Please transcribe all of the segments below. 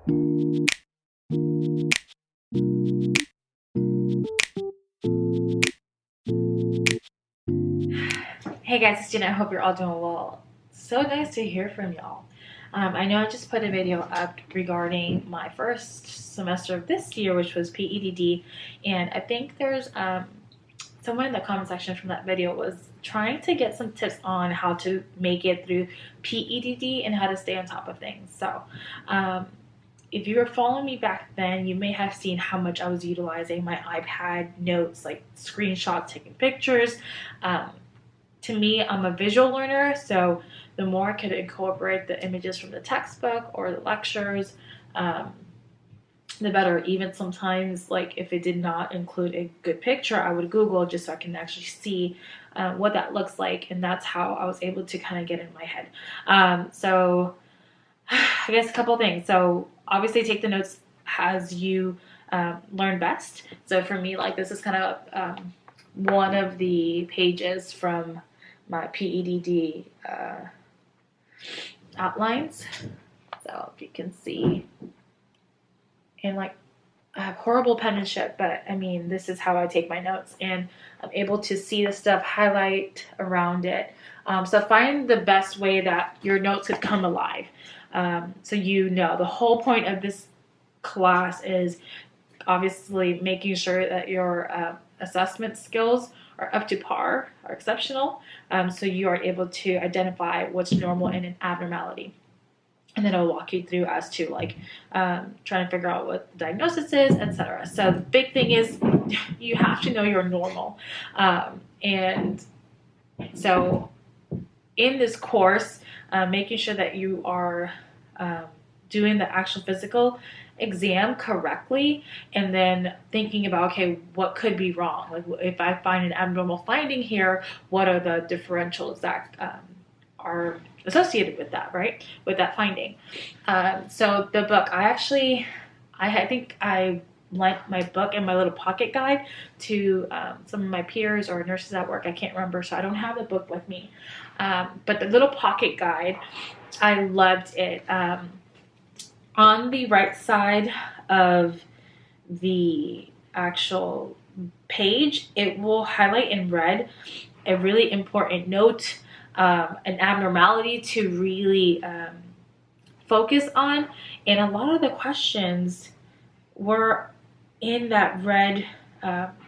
Hey guys, it's Jenna. I hope you're all doing well. So nice to hear from y'all. I know I just put a video up regarding my first semester of this year, which was PEDD, and I think there's someone in the comment section from that video was trying to get some tips on how to make it through PEDD and how to stay on top of things. So if you were following me back then, you may have seen how much I was utilizing my iPad notes, like screenshots, taking pictures. To me, I'm a visual learner, so the more I could incorporate the images from the textbook or the lectures, the better. Even sometimes, like if it did not include a good picture, I would Google just so I can actually see what that looks like, and that's how I was able to kind of get in my head. So I guess a couple of things. So obviously take the notes as you learn best. So for me, like this is kind of one of the pages from my PEDD outlines. So if you can see, and like I have horrible penmanship, but I mean, this is how I take my notes, and I'm able to see the stuff, highlight around it. So find the best way that your notes could come alive. So you know, the whole point of this class is obviously making sure that your assessment skills are up to par, are exceptional, so you are able to identify what's normal and an abnormality. And then I'll walk you through as to like trying to figure out what the diagnosis is, etc. So the big thing is you have to know you're normal. And so in this course, making sure that you are doing the actual physical exam correctly, and then thinking about, okay, what could be wrong? Like if I find an abnormal finding here, what are the differentials that are associated with that, right? With that finding. So the book, I think I lent my book and my little pocket guide to some of my peers or nurses at work. I can't remember, so I don't have the book with me. But the little pocket guide, I loved it. On the right side of the actual page, it will highlight in red a really important note, an abnormality to really focus on. And a lot of the questions were in that red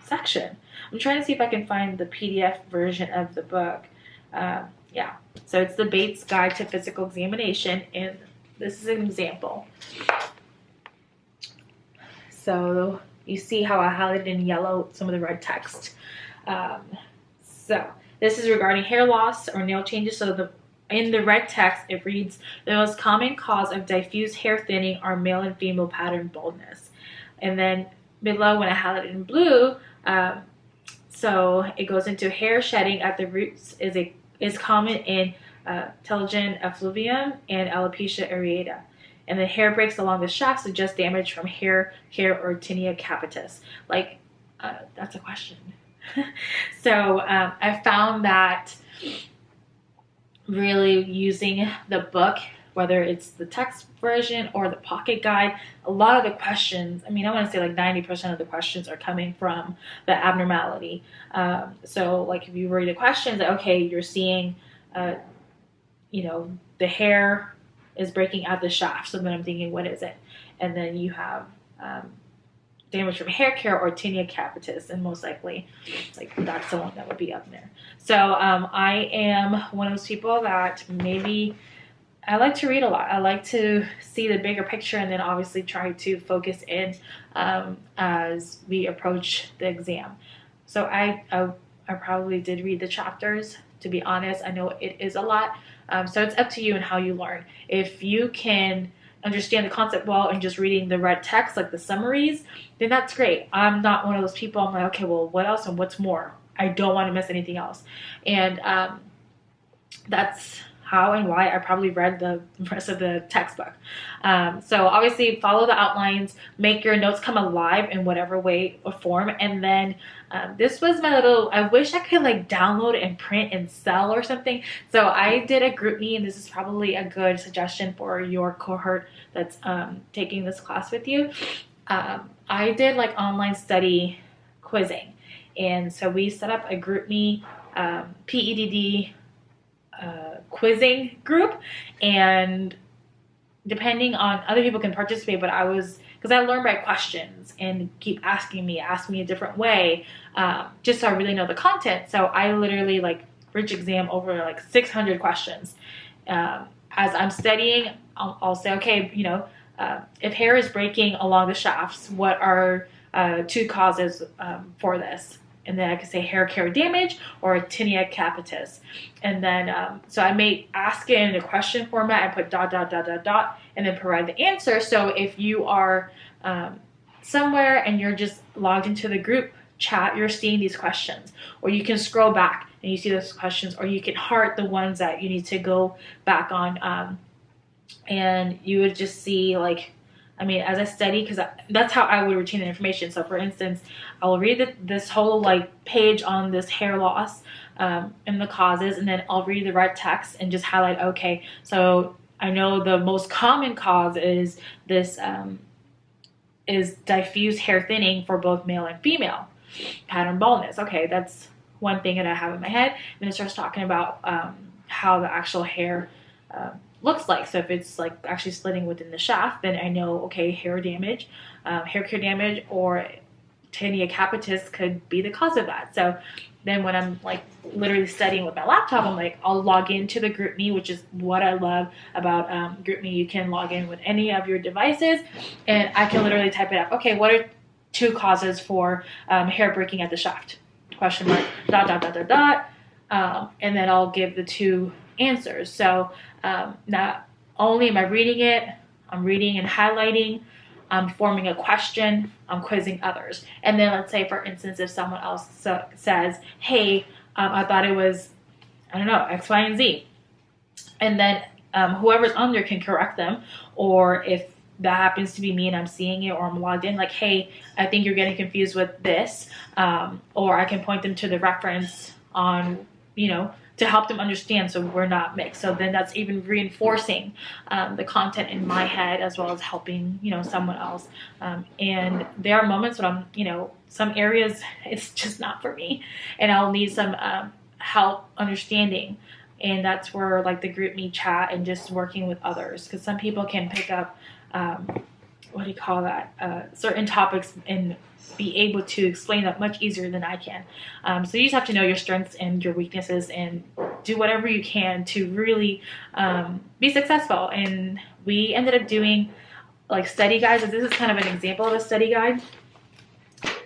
section. I'm trying to see if I can find the PDF version of the book. Yeah, so it's the Bates Guide to Physical Examination, and this is an example. So you see how I highlighted in yellow some of the red text. So this is regarding hair loss or nail changes. So in the red text, it reads, the most common cause of diffuse hair thinning are male and female pattern baldness. And then below, when I highlighted in blue, so it goes into hair shedding at the roots is common in telogen effluvium and alopecia areata. And the hair breaks along the shaft suggests damage from hair care or tinea capitis. Like, that's a question. So I found that really using the book, whether it's the text version or the pocket guide, a lot of the questions, I mean, I want to say like 90% of the questions are coming from the abnormality. So like if you read the questions, okay, you're seeing, the hair is breaking out the shaft. So then I'm thinking, what is it? And then you have damage from hair care or tinea capitis, and most likely, like that's the one that would be up there. So I am one of those people that maybe I like to read a lot. I like to see the bigger picture, and then obviously try to focus in as we approach the exam. So I probably did read the chapters. To be honest, I know it is a lot. So it's up to you and how you learn. If you can understand the concept well and just reading the red text, like the summaries, then that's great. I'm not one of those people. I'm like, okay, well, what else and what's more? I don't want to miss anything else. And that's how and why, I probably read the rest of the textbook. So obviously follow the outlines, make your notes come alive in whatever way or form. And then this was my little, I wish I could like download and print and sell or something. So I did a GroupMe, and this is probably a good suggestion for your cohort that's taking this class with you. I did like online study quizzing. And so we set up a GroupMe PEDD quizzing group, and depending on, other people can participate, but because I learned by questions and keep asking me a different way, just so I really know the content. So I literally like bridge exam over like 600 questions. As I'm studying, I'll say, okay, if hair is breaking along the shafts, what are 2 causes for this? And then I could say hair care damage or tinea capitis. And then, so I may ask it in a question format and put ... and then provide the answer. So if you are somewhere and you're just logged into the group chat, you're seeing these questions, or you can scroll back and you see those questions, or you can heart the ones that you need to go back on. And you would just see like, as I study, because that's how I would retain the information. So for instance, I'll read this whole like page on this hair loss and the causes, and then I'll read the red text and just highlight, okay, so I know the most common cause is this is diffuse hair thinning for both male and female, pattern baldness. Okay, that's one thing that I have in my head. Then it starts talking about how the actual hair looks like. So if it's like actually slitting within the shaft, then I know, okay, hair damage, hair care damage, or tinea capitis could be the cause of that. So then when I'm like literally studying with my laptop, I'm like, I'll log into the GroupMe, which is what I love about GroupMe. You can log in with any of your devices, and I can literally type it up. Okay, what are 2 causes for hair breaking at the shaft? Question mark, ... and then I'll give the 2 answers. So not only am I reading it, I'm reading and highlighting, I'm forming a question, I'm quizzing others. And then let's say, for instance, if someone else says, hey, I thought it was, I don't know, X, Y, and Z. And then whoever's on there can correct them. Or if that happens to be me and I'm seeing it, or I'm logged in, like, hey, I think you're getting confused with this. Or I can point them to the reference on, to help them understand, so we're not mixed. So then that's even reinforcing the content in my head, as well as helping someone else. And there are moments when I'm some areas it's just not for me, and I'll need some help understanding. And that's where like the GroupMe chat and just working with others, because some people can pick up certain topics and be able to explain that much easier than I can. So you just have to know your strengths and your weaknesses and do whatever you can to really be successful. And we ended up doing like study guides. This is kind of an example of a study guide.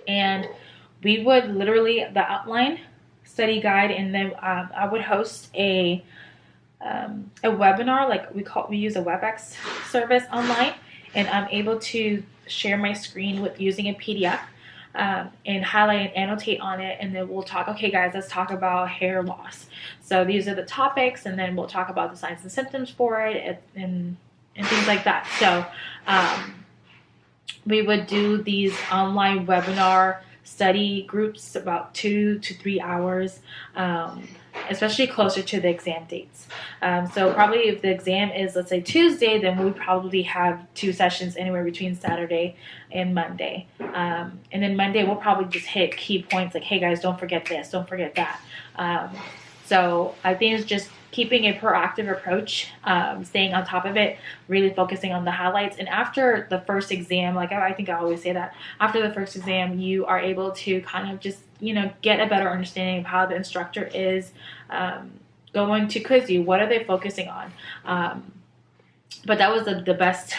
And we would literally, the outline, study guide, and then I would host a webinar, like we use a WebEx service online, and I'm able to share my screen with using a PDF and highlight and annotate on it, and then we'll talk, okay guys, let's talk about hair loss. So these are the topics, and then we'll talk about the signs and symptoms for it and things like that. So we would do these online webinar study groups about 2 to 3 hours, especially closer to the exam dates. So probably if the exam is, let's say, Tuesday, then we probably have 2 sessions anywhere between Saturday and Monday. And then Monday we'll probably just hit key points like, hey guys, don't forget this, don't forget that. So I think it's just keeping a proactive approach, staying on top of it, really focusing on the highlights. And after the first exam, like I think I always say that, after the first exam, you are able to kind of just, get a better understanding of how the instructor is going to quiz you. What are they focusing on? But that was the best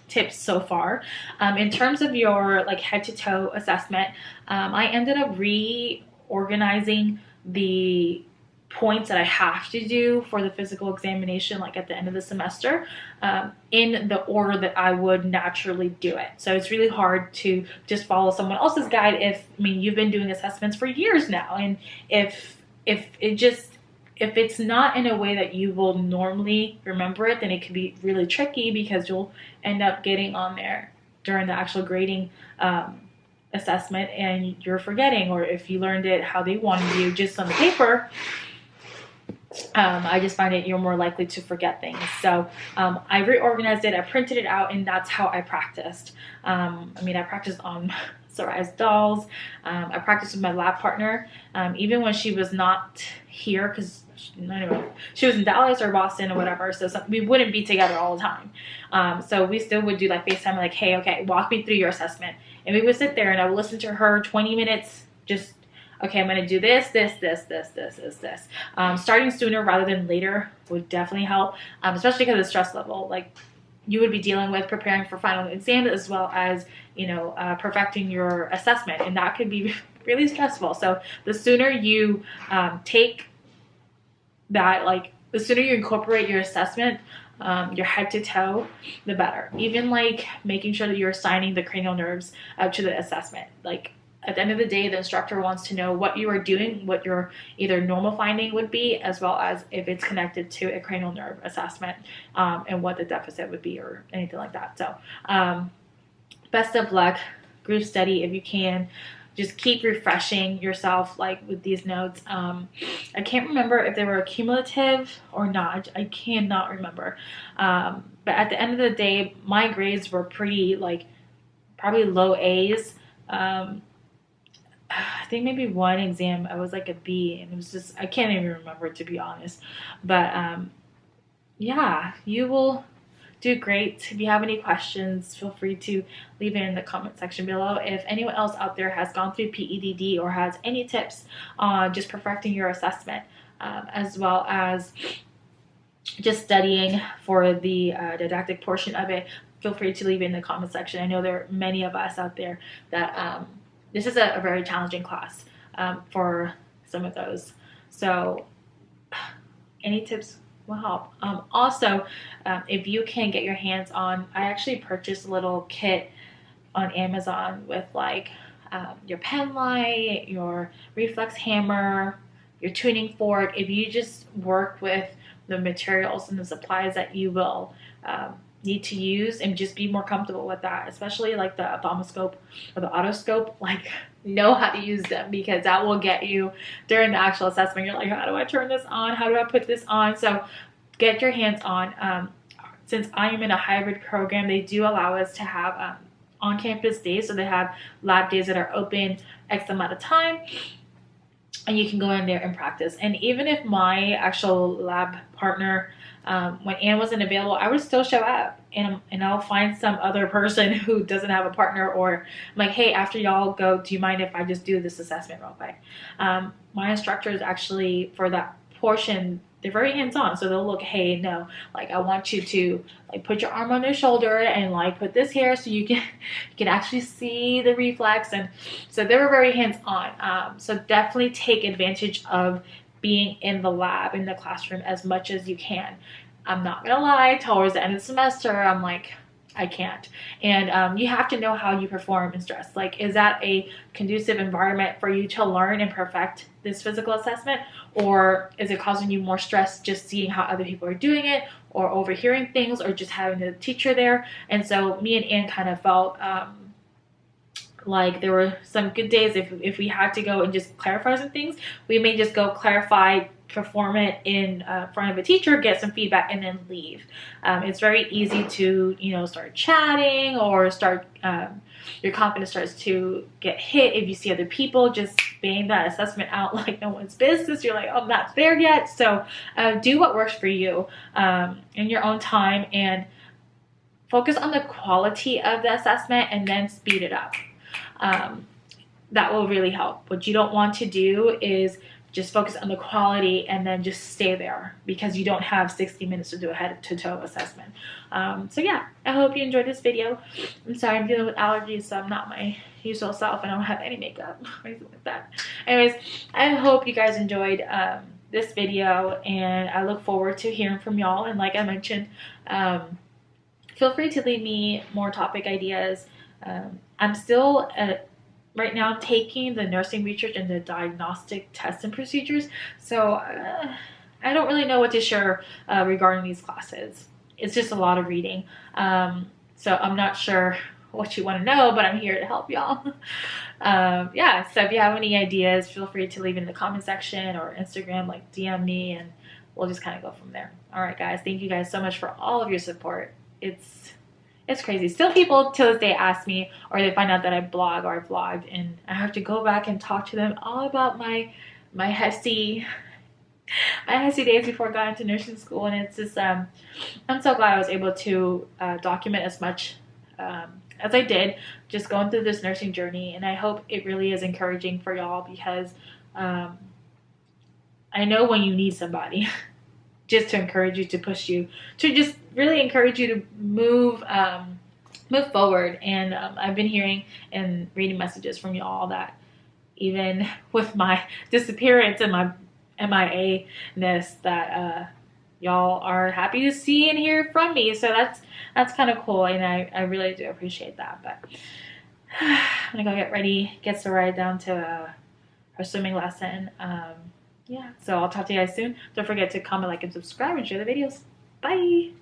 tips so far. In terms of your like head to toe assessment, I ended up reorganizing the points that I have to do for the physical examination, like at the end of the semester, in the order that I would naturally do it. So it's really hard to just follow someone else's guide if, you've been doing assessments for years now, and if it just if it's not in a way that you will normally remember it, then it can be really tricky because you'll end up getting on there during the actual grading assessment and you're forgetting, or if you learned it how they wanted you just on the paper, I just find it you're more likely to forget things. So I reorganized it, I printed it out, and that's how I practiced. I practiced on Sarai's dolls. I practiced with my lab partner, even when she was not here, because she was in Dallas or Boston or whatever, so we wouldn't be together all the time. So we still would do like FaceTime, like, hey, okay, walk me through your assessment. And we would sit there and I would listen to her 20 minutes, just, okay, I'm going to do this. Starting sooner rather than later would definitely help, especially because of the stress level. Like, you would be dealing with preparing for final exams as well as, perfecting your assessment. And that could be really stressful. So the sooner you take that, like, the sooner you incorporate your assessment, your head to toe, the better. Even like making sure that you're assigning the cranial nerves to the assessment. Like, at the end of the day, the instructor wants to know what you are doing, what your either normal finding would be, as well as if it's connected to a cranial nerve assessment, and what the deficit would be or anything like that. So best of luck, group study if you can. Just keep refreshing yourself, like, with these notes. I can't remember if they were cumulative or not. I cannot remember. But at the end of the day, my grades were pretty, like, probably low A's. I think maybe one exam I was like a B, and it was just, I can't even remember, to be honest. But yeah, you will do great. If you have any questions, feel free to leave it in the comment section below. If anyone else out there has gone through PEDD or has any tips on just perfecting your assessment, as well as just studying for the didactic portion of it, feel free to leave it in the comment section. I know there are many of us out there that this is a very challenging class for some of those. So any tips will help. Also, if you can get your hands on, I actually purchased a little kit on Amazon with like your pen light, your reflex hammer, your tuning fork. If you just work with the materials and the supplies that you will need to use, and just be more comfortable with that, especially like the ophthalmoscope or the otoscope, like, know how to use them, because that will get you during the actual assessment. You're like, how do I turn this on? How do I put this on? So get your hands on. Since I am in a hybrid program, they do allow us to have on-campus days. So they have lab days that are open X amount of time, and you can go in there and practice. And even if my actual lab partner, when Anne wasn't available, I would still show up, and I'll find some other person who doesn't have a partner, or I'm like, hey, after y'all go, do you mind if I just do this assessment real quick? My instructors actually, for that portion, they're very hands-on, so they'll look, hey, no, like, I want you to like put your arm on their shoulder and like put this here so you can actually see the reflex. And so they were very hands-on. So definitely take advantage of being in the lab, in the classroom, as much as you can. I'm not gonna lie, towards the end of the semester, I'm like, I can't. And you have to know how you perform in stress. Like, is that a conducive environment for you to learn and perfect this physical assessment? Or is it causing you more stress just seeing how other people are doing it, or overhearing things, or just having the teacher there? And so me and Anne kind of felt like there were some good days if we had to go and just clarify some things, we may just go clarify, perform it in front of a teacher, get some feedback, and then leave. It's very easy to, start chatting, or start, your confidence starts to get hit if you see other people just bang that assessment out like no one's business. You're like, oh, I'm not there yet. So do what works for you in your own time, and focus on the quality of the assessment, and then speed it up. That will really help. What you don't want to do is just focus on the quality and then just stay there, because you don't have 60 minutes to do a head-to-toe assessment. So yeah, I hope you enjoyed this video. I'm sorry, I'm dealing with allergies, so I'm not my usual self, and I don't have any makeup or anything like that. Anyways, I hope you guys enjoyed this video, and I look forward to hearing from y'all. And like I mentioned, feel free to leave me more topic ideas. I'm still right now taking the nursing research and the diagnostic tests and procedures. So I don't really know what to share regarding these classes. It's just a lot of reading. So I'm not sure what you want to know, but I'm here to help y'all. Yeah, so if you have any ideas, feel free to leave in the comment section or Instagram, like DM me, and we'll just kind of go from there. All right, guys, thank you guys so much for all of your support. It's crazy. Still, people to this day ask me, or they find out that I blog or I vlogged, and I have to go back and talk to them all about my HESI days before I got into nursing school. And it's just I'm so glad I was able to document as much as I did, just going through this nursing journey. And I hope it really is encouraging for y'all, because I know when you need somebody just to encourage you, to push you, to just really encourage you to move forward. And I've been hearing and reading messages from y'all that even with my disappearance and my MIA-ness, that y'all are happy to see and hear from me. So that's kind of cool, and I really do appreciate that. But I'm gonna go get ready, get Soraya down to her swimming lesson. Yeah, so I'll talk to you guys soon. Don't forget to comment, like, and subscribe, and share the videos. Bye!